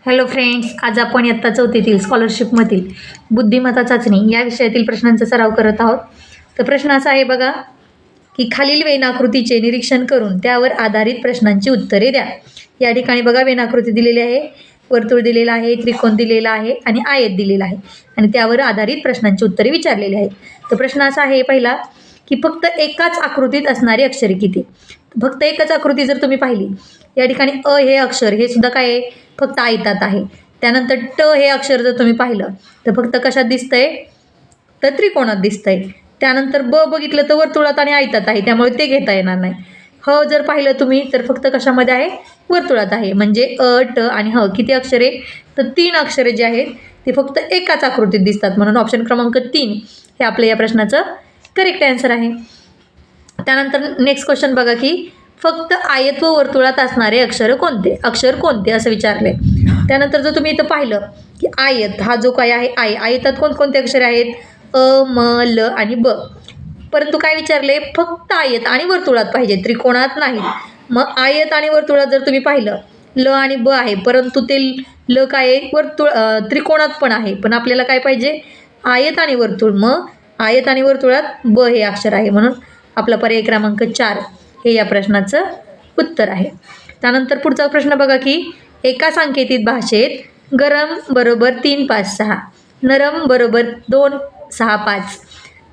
Hello friends, आज आपण इयत्ता चौथीतील स्कॉलरशिपमधील बुद्धिमत्ता चाचणी या विषयातील प्रश्नांचा सराव करत आहोत. तर प्रश्न असा आहे बघा, की खालील वेनाकृतीचे निरीक्षण करून त्यावर आधारित प्रश्नांची उत्तरे द्या. या ठिकाणी बघा वेनाकृती दिलेली आहे, वर्तुळ दिलेला आहे, त्रिकोण दिलेला आहे आणि आयत दिलेला आहे आणि त्यावर आधारित प्रश्नांची उत्तरे विचारलेली आहेत. तर प्रश्न असा आहे पहिला, की फक्त एकाच आकृतीत असणारी अक्षरे किती? फक्त एकच आकृती जर तुम्ही पाहिली, या ठिकाणी अ हे अक्षर हे सुद्धा काय आहे, फक्त आयतात आहे. त्यानंतर ट हे अक्षर जर तुम्ही पाहिलं तर फक्त कशात दिसतंय, तर त्रिकोणात दिसतंय. त्यानंतर ब बघितलं तर वर्तुळात आणि आयतात आहे, त्यामुळे ते घेता येणार नाही. ह जर पाहिलं तुम्ही तर फक्त कशामध्ये आहे, वर्तुळात आहे. म्हणजे अ ट आणि ह किती अक्षरे, तर 3 अक्षरे जे आहेत ते फक्त एकाच आकृतीत दिसतात. म्हणून ऑप्शन क्रमांक 3 हे आपल्या या प्रश्नाचं करेक्ट आन्सर आहे. त्यानंतर नेक्स्ट क्वेश्चन बघा, की फक्त आयत व वर्तुळात असणारे अक्षर कोणते असं विचारले. त्यानंतर जर तुम्ही इथं पाहिलं, की आयत हा जो काय आहे, आयतात कोणकोणते अक्षरे आहेत, अ म ल आणि ब. परंतु काय विचारले, फक्त आयत आणि वर्तुळात पाहिजे, त्रिकोणात नाही. मग आयत आणि वर्तुळात जर तुम्ही पाहिलं, ल आणि ब आहे, परंतु ते ल काय आहे, त्रिकोणात पण आहे, पण आपल्याला काय पाहिजे, आयत आणि वर्तुळ. मग आयत आणि वर्तुळात ब हे अक्षर आहे, म्हणून आपला पर्याय क्रमांक 4 हे या प्रश्नाचं उत्तर आहे. त्यानंतर पुढचा प्रश्न बघा, की एका सांकेतिक भाषेत गरम बरोबर 3 5 6, नरम बरोबर 2 6 5,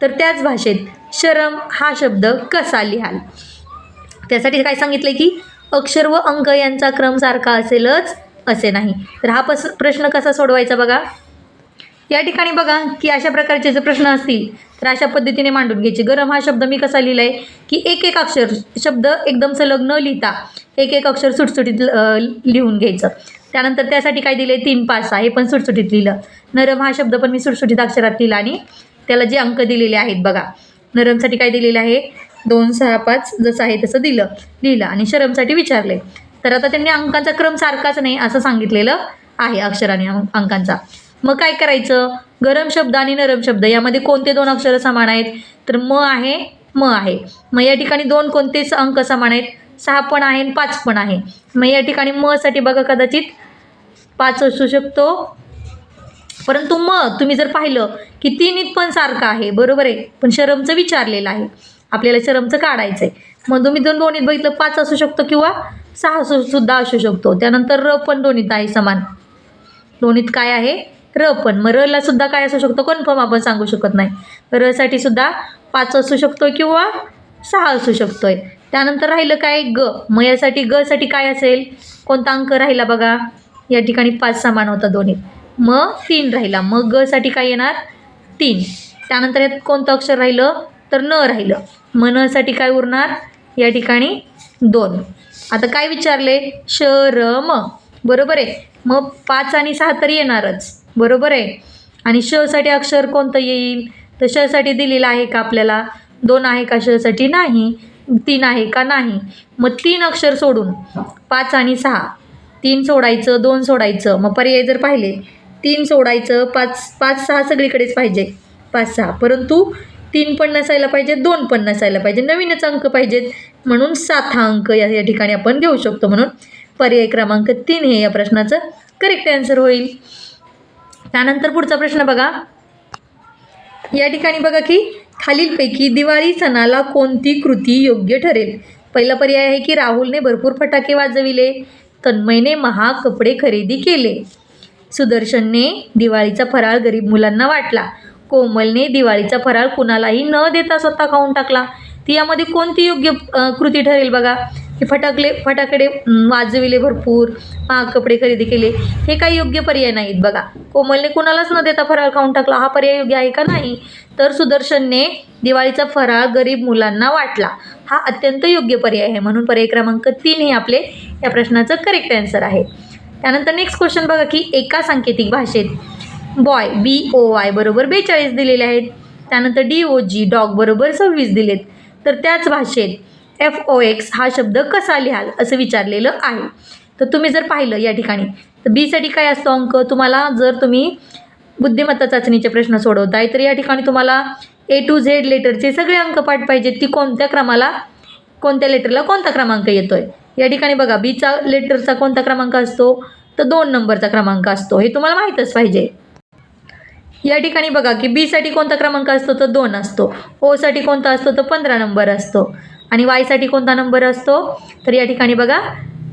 तर त्याच भाषेत शरम हा शब्द कसा लिहाल? त्यासाठी काय सांगितलं, की अक्षर व अंक यांचा क्रम सारखा असेलच असे नाही. तर हा प्रश्न कसा सोडवायचा बघा. या ठिकाणी बघा, की अशा प्रकारचे जर प्रश्न असतील तर अशा पद्धतीने मांडून घ्यायचे. गरम हा शब्द मी कसा लिहिला आहे, की एक एक अक्षर शब्द एकदम सलग न लिहिता एक एक अक्षर सुटसुटीत लिहून घ्यायचं. त्यानंतर त्यासाठी काय दिले, 3 5 6 हे पण सुटसुटीत लिहिलं. नरम हा शब्द पण मी सुटसुटीत अक्षरात लिहिला आणि त्याला जे अंक दिलेले आहेत बघा, नरमसाठी काय दिलेलं आहे, 2 6 5 जसं आहे तसं लिहिलं आणि शरमसाठी विचारले. तर आता त्यांनी अंकांचा क्रम सारखाच नाही असं सांगितलेलं आहे, अक्षर आणि अंकांचा. मग काय करायचं, गरम शब्द आणि नरम शब्द यामध्ये कोणते 2 अक्षर समान आहेत, तर म आहे, म आहे. मग या ठिकाणी 2 कोणते अंक समान आहेत, 6 पण आहे आणि 5 पण आहे. मग या ठिकाणी म साठी बघा कदाचित 5 असू शकतो, परंतु मग तुम्ही जर पाहिलं, की 3 पण सारखं आहे, बरोबर आहे, पण शरमचं विचारलेलं आहे, आपल्याला शरमचं काढायचं आहे. मग तुम्ही दोन्हीत बघितलं 5 असू शकतो किंवा 6 सुद्धा असू शकतो. त्यानंतर र पण दोन्हीत आहे समान, दोन्हीत काय आहे, र पण. मग रला सुद्धा काय असू शकतो, कन्फर्म आपण सांगू शकत नाही. र साठी सुद्धा 5 असू शकतो किंवा 6 असू शकतोय. त्यानंतर राहिलं काय, ग. मग यासाठी ग साठी काय असेल, कोणता अंक राहिला बघा, या ठिकाणी 5 समान होता दोन्हीत, मग 3 राहिला. मग ग साठी काय येणार, 3. त्यानंतर यात कोणतं अक्षर राहिलं, तर न राहिलं. मग न साठी काय उरणार, या ठिकाणी 2. आता काय विचारले, शरम, बरोबर आहे. मग 5 आणि 6 तर येणारच, बरोबर आहे. आणि श साठी अक्षर कोणतं येईल, तर श साठी दिलेलं आहे का आपल्याला, 2 आहे का श साठी, नाही. 3 आहे का, नाही. मग 3 अक्षर सोडून 5 आणि 6, 3 सोडायचं, 2 सोडायचं. मग पर्याय जर पाहिले, 3 सोडायचं, 5 6 सगळीकडेच पाहिजे, 5 6, परंतु 3 पण नसायला पाहिजे, 2 पण नसायला पाहिजे, नवीनच अंक पाहिजेत, म्हणून 7 हा अंक या ठिकाणी आपण घेऊ शकतो. म्हणून पर्याय क्रमांक 3 हे या प्रश्नाचं करेक्ट आन्सर होईल. त्यानंतर पुढचा प्रश्न बघा. या ठिकाणी बघा, की खालीलपैकी दिवाळी सणाला कोणती कृती योग्य ठरेल? पहिला पर्याय आहे, की राहुलने भरपूर फटाके वाजविले, तन्मयने महाग कपडे खरेदी केले, सुदर्शनने दिवाळीचा फराळ गरीब मुलांना वाटला, कोमलने दिवाळीचा फराळ कुणालाही न देता स्वतः खाऊन टाकला. ती यामध्ये कोणती योग्य कृती ठरेल बघा, की फटाकडे वाजविले, भरपूर महाग कपडे खरेदी केले, हे काही योग्य पर्याय नाहीत बघा. कोमलने कुणालाच न देता फराळ खाऊन टाकला, हा पर्याय योग्य आहे का, नाही. तर सुदर्शनने दिवाळीचा फराळ गरीब मुलांना वाटला, हा अत्यंत योग्य पर्याय आहे. म्हणून पर्याय क्रमांक 3 हे आपले या प्रश्नाचं करेक्ट आन्सर आहे. त्यानंतर नेक्स्ट क्वेश्चन बघा, की एका सांकेतिक भाषेत बॉय BOY बरोबर 42 दिलेले आहेत. त्यानंतर DOG डॉग बरोबर 26 दिलेत. तर त्याच भाषेत FOX हा शब्द कसा लिहाल असं विचारलेलं आहे. तर तुम्ही जर पाहिलं या ठिकाणी, तर बी साठी काय असतो अंक, तुम्हाला जर तुम्ही बुद्धिमत्ता चाचणीचे प्रश्न सोडवताय तर या ठिकाणी तुम्हाला A to Z लेटरचे सगळे अंक पाठ पाहिजेत, की कोणत्या लेटरला कोणता क्रमांक येतोय. या ठिकाणी बघा, बीचा लेटरचा कोणता क्रमांक असतो, तर 2 नंबरचा क्रमांक असतो, हे तुम्हाला माहीतच पाहिजे. या ठिकाणी बघा की बी साठी कोणता क्रमांक असतो तर 2 असतो, ओ साठी कोणता असतो तर 15 नंबर असतो आणि वाय साठी कोणता नंबर असतो तर या ठिकाणी बघा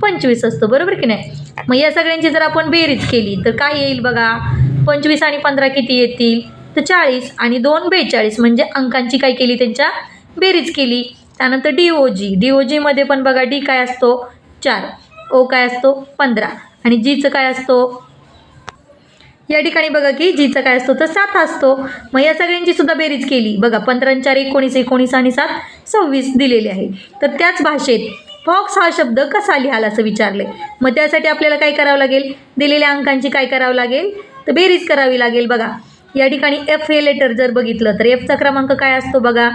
25 असतो, बरोबर की नाही. मग या सगळ्यांची जर आपण बेरीज केली तर काय येईल बघा, 25 आणि 15 किती येतील तर 40 आणि 2 42, म्हणजे अंकांची काय केली त्यांच्या बेरीज केली. त्यानंतर डी मध्ये पण बघा डी काय असतो 4, ओ काय असतो 15 आणि जीचं काय असतो या ठिकाणी बघा की जीचा काय असतो तर 7 असतो. मग या सगळ्यांची सुद्धा बेरीज केली बघा, 15 आणि 4 19, 19 आणि 7 26 दिलेले आहे. तर त्याच भाषेत फॉक्स हा शब्द कसा लिहाल असं विचारले. मग त्यासाठी आपल्याला काय करावं लागेल, दिलेल्या अंकांची काय करावं लागेल तर बेरीज करावी लागेल. बघा या ठिकाणी एफ हे लेटर जर बघितलं तर एफचा क्रमांक काय असतो बघा,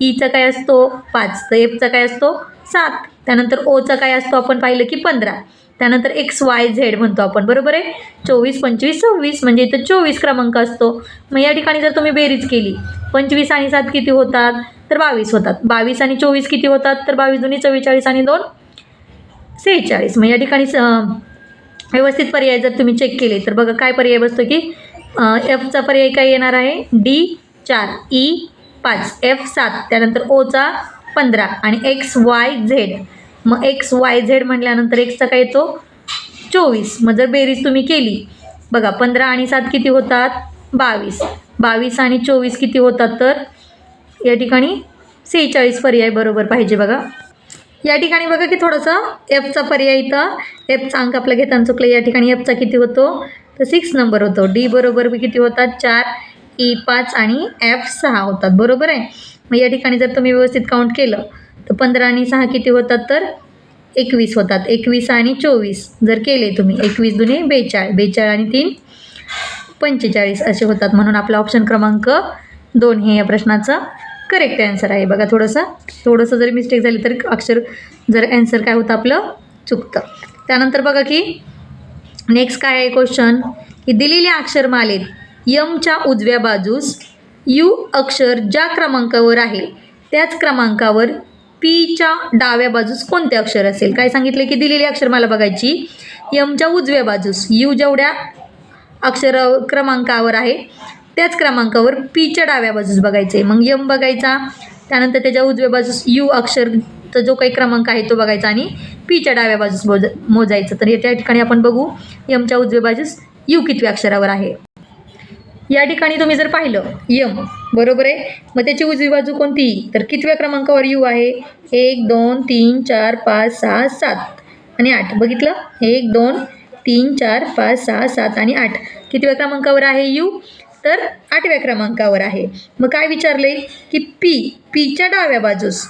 ईचा काय असतो 5, तर एफचा काय असतो 7. त्यानंतर ओचा काय असतो आपण पाहिलं की 15. त्यानंतर एक्स वाय झेड म्हणतो आपण, बरोबर आहे. 24 25 26 म्हणजे इथं 24 क्रमांक असतो. मग या ठिकाणी जर तुम्ही बेरीज केली 25 आणि 7 किती होतात तर 22 होतात. 22 आणि 24 किती होतात तर 22 दुनी 44 आणि 2 46. मग या ठिकाणी व्यवस्थित पर्याय जर तुम्ही चेक केले तर बघा काय पर्याय बसतो की एफचा पर्याय काय येणार आहे डी 4, ई 5, एफ 7, त्यानंतर ओचा 15 आणि एक्स वाय झेड. मग एक्स वाय झेड म्हटल्यानंतर एक्सचा काय येतो 24. मग जर बेरीज तुम्ही केली बघा 15 आणि 7 किती होतात 22, 22 आणि 24 किती होतात तर या ठिकाणी 46 पर्याय बरोबर पाहिजे. बघा या ठिकाणी बघा की थोडंसं एफचा पर्याय इथं एफचा अंक आपला घेताना चुकलं. या ठिकाणी एफचा किती होतो तर 6 नंबर होतो. डी बरोबर किती होतात 4, ई 5 आणि एफ 6 होतात, बरोबर आहे. मग या ठिकाणी जर तुम्ही व्यवस्थित काउंट केलं तर 15 आणि 6 किती होतात तर 21 होतात. 21 आणि 24 जर केले तुम्ही 21 दुने 42, 42 आणि 3 45 असे होतात. म्हणून आपला ऑप्शन क्रमांक 2 हे या प्रश्नाचं करेक्ट ॲन्सर आहे. बघा थोडंसं जरी मिस्टेक झाली तर अक्षर जर ॲन्सर काय होतं आपलं चुकतं. त्यानंतर बघा की नेक्स्ट काय आहे क्वेश्चन की दिलेल्या अक्षरमालेत यमच्या उजव्या बाजूस यू अक्षर ज्या क्रमांकावर आहे त्याच क्रमांकावर पीच्या डाव्या बाजूस कोणते अक्षर असेल. काय सांगितले की दिलेली अक्षरमाला बघायची, यमच्या उजव्या बाजूस यू जेवढ्या अक्षर क्रमांकावर आहे त्याच क्रमांकावर पीच्या डाव्या बाजूस बघायचे. मग यम बघायचा, त्यानंतर त्याच्या उजव्या बाजूस यू अक्षरचा जो काही क्रमांक आहे तो बघायचा आणि पीच्या डाव्या बाजूस मोजायचं. तर त्या ठिकाणी आपण बघू यमच्या उजव्या बाजूस यू कितव्या अक्षरावर आहे. या ठिकाणी तुम्ही जर पाहिलं यम बरोबर आहे, मग त्याची उजवी बाजू कोणती तर कितव्या क्रमांकावर यू आहे 1 2 3 4 5 6 7 आणि 8. बघितलं 1 2 3 4 5 6 7 आणि 8 कितव्या क्रमांकावर आहे यू तर 8व्या क्रमांकावर आहे. मग काय विचारले की पीच्या डाव्या बाजूस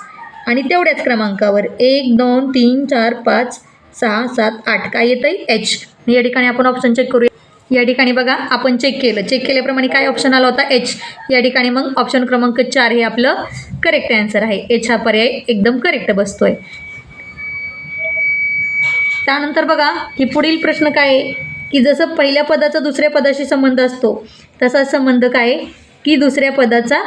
आणि तेवढ्याच क्रमांकावर 1 2 3 4 5 6 7 8 काय येतं आहे एच. या ठिकाणी आपण ऑप्शन चेक करूया. या ठिकाणी बघा आपण चेक केल्याप्रमाणे काय ऑप्शन आला होता एच. या ठिकाणी मग ऑप्शन क्रमांक 4 हे आपलं करेक्ट ॲन्सर आहे. एच हा पर्याय एकदम करेक्ट बसतोय. त्यानंतर बघा की पुढील प्रश्न काय आहे की जसं पहिल्या पदाचा दुसऱ्या पदाशी संबंध असतो तसा संबंध काय आहे की दुसऱ्या पदाचा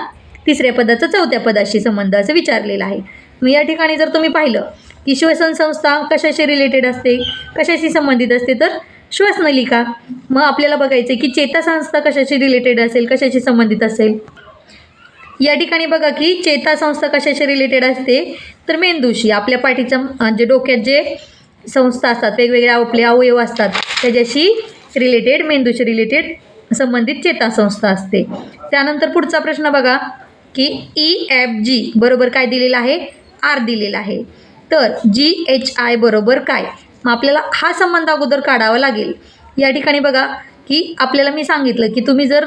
तिसऱ्या पदाचा चौथ्या पदाशी संबंध असं विचारलेलं आहे. मग या ठिकाणी जर तुम्ही पाहिलं की श्वसन संस्था कशाशी रिलेटेड असते, कशाशी संबंधित असते तर श्वासनलिका. मग आपल्याला बघायचं आहे की चेतासंस्था कशाशी रिलेटेड असेल, कशाशी संबंधित असेल. या ठिकाणी बघा की चेतासंस्था कशाशी रिलेटेड असते तर मेंदूशी. आपल्या पाठीचं जे डोक्यात जे संस्था असतात वेगवेगळे आपले अवयव असतात त्याच्याशी रिलेटेड मेंदूशी रिलेटेड संबंधित चेतासंस्था असते. त्यानंतर पुढचा प्रश्न बघा की EFG बरोबर काय दिलेलं आहे आर दिलेला आहे. तर GHI बरोबर काय. मग आपल्याला हा संबंध अगोदर काढावा लागेल. या ठिकाणी बघा की आपल्याला मी सांगितलं की तुम्ही जर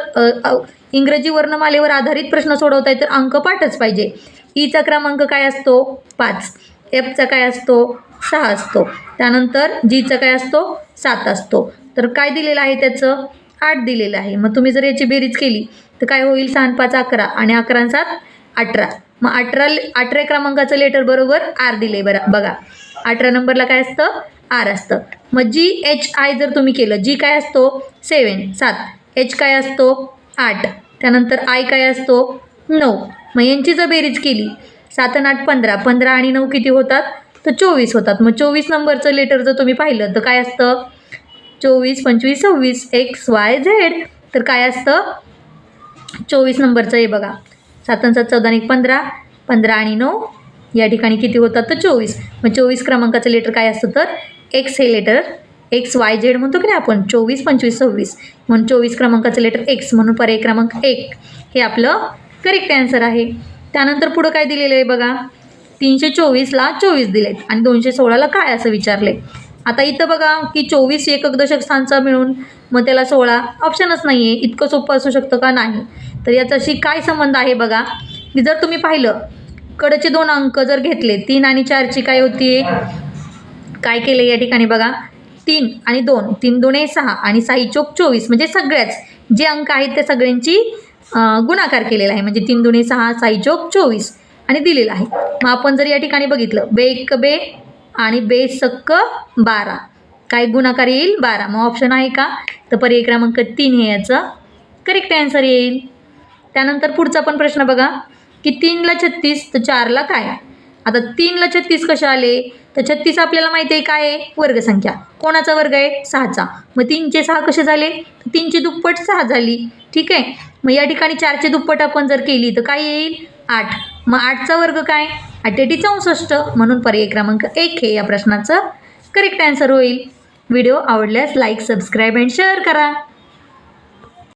इंग्रजी वर्णमालेवर आधारित प्रश्न सोडवताय तर अंक पाठच पाहिजे. ईचा क्रमांक काय असतो 5, एफचा काय असतो 6 असतो, त्यानंतर जीचा काय असतो 7 असतो. तर काय दिलेलं आहे त्याचं 8 दिलेलं आहे. मग तुम्ही जर याची बेरीज केली तर काय होईल 6 आणि 5 11 आणि 11 आणि 7 18. मग 18 क्रमांकाचं लेटर बरोबर आर दिले. बघा 18 नंबरला काय असतं आर असतं. मग GHI जर तुम्ही केलं जी काय असतो 7, एच काय असतो 8, त्यानंतर आय काय असतो 9. मग यांची जर बेरीज केली 7 आणि 8 15, 15 आणि 9 किती होतात तर 24 होतात. मग 24 नंबरचं लेटर जर तुम्ही पाहिलं तर काय असतं 24, 25, 26 XYZ. तर काय असतं 24 नंबरचं आहे बघा. 7 आणि 7 14 आणि 1 15, 15 आणि 9 या ठिकाणी किती होतात तर 24. मग 24 क्रमांकाचं लेटर काय असतं तर एक्स हे लेटर XYZ म्हणतो की नाही आपण 24, 25, 26 म्हणून 24 क्रमांकाचं लेटर एक्स म्हणून पर्याय क्रमांक 1 हे आपलं करेक्ट आन्सर आहे. त्यानंतर पुढं काय दिलेलं आहे बघा 324ला 24 दिलेत आणि 216ला काय असं विचारले. आता इथं बघा की 24 एकक दशक स्थानचा मिळून मग त्याला 16 ऑप्शनच नाही आहे. इतकं सोपं असू शकतं का नाही. तर याच्याशी काय संबंध आहे बघा की जर तुम्ही पाहिलं कडचे 2 अंक जर घेतले 3 आणि 4ची काय होती काय केले या ठिकाणी बघा 3 आणि 2 3 2 6 आणि 6 चोक 24 म्हणजे सगळ्याच जे अंक आहेत त्या सगळ्यांची गुणाकार केलेला आहे म्हणजे 3 2 6 6 चोक 24 आणि दिलेला आहे. मग आपण जर या ठिकाणी बघितलं बे एक बे आणि बे सक्क 12 काय गुणाकार येईल 12. मग ऑप्शन आहे का तर पर्याय क्रमांक 3 हे याचं करेक्ट आन्सर येईल. त्यानंतर पुढचा पण प्रश्न बघा की 3ला 36 तर 4ला काय. आता 3ला 36 कसे आले तर 36 आपल्याला माहिती आहे काय आहे वर्गसंख्या. कोणाचा वर्ग आहे 6चा. मग 3चे 6 कसे झाले तर 3ची दुप्पट 6 झाली. ठीक आहे. मग या ठिकाणी 4ची दुप्पट आपण जर केली तर काय येईल 8. मग 8चा वर्ग काय 8 8 64 म्हणून पर्याय क्रमांक 1 हे या प्रश्नाचं करेक्ट आन्सर होईल. व्हिडिओ आवडल्यास लाईक सबस्क्राईब अँड शेअर करा.